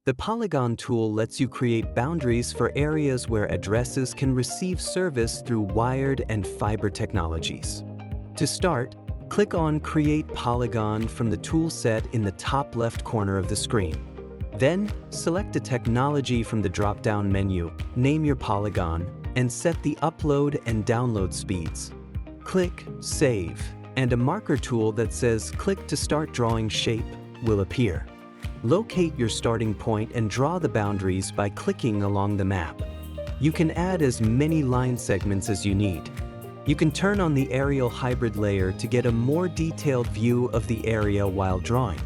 The Polygon tool lets you create boundaries for areas where addresses can receive service through wired and fiber technologies. To start, click on Create Polygon from the toolset in the top left corner of the screen. Then, select a technology from the drop-down menu, name your polygon, and set the upload and download speeds. Click Save, and a marker tool that says Click to start drawing shape will appear. Locate your starting point and draw the boundaries by clicking along the map. You can add as many line segments as you need. You can turn on the aerial hybrid layer to get a more detailed view of the area while drawing.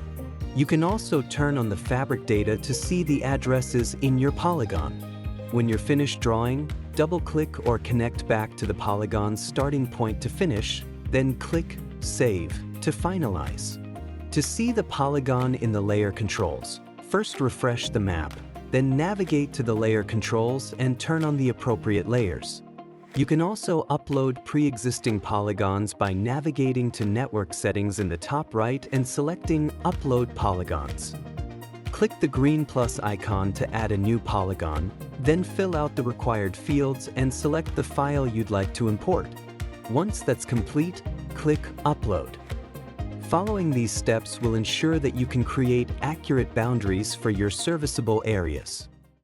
You can also turn on the fabric data to see the addresses in your polygon. When you're finished drawing, double-click or connect back to the polygon's starting point to finish, then click Save to finalize. To see the polygon in the layer controls, first refresh the map, then navigate to the layer controls and turn on the appropriate layers. You can also upload pre-existing polygons by navigating to Network Settings in the top right and selecting Upload Polygons. Click the green plus icon to add a new polygon, then fill out the required fields and select the file you'd like to import. Once that's complete, click Upload. Following these steps will ensure that you can create accurate boundaries for your serviceable areas.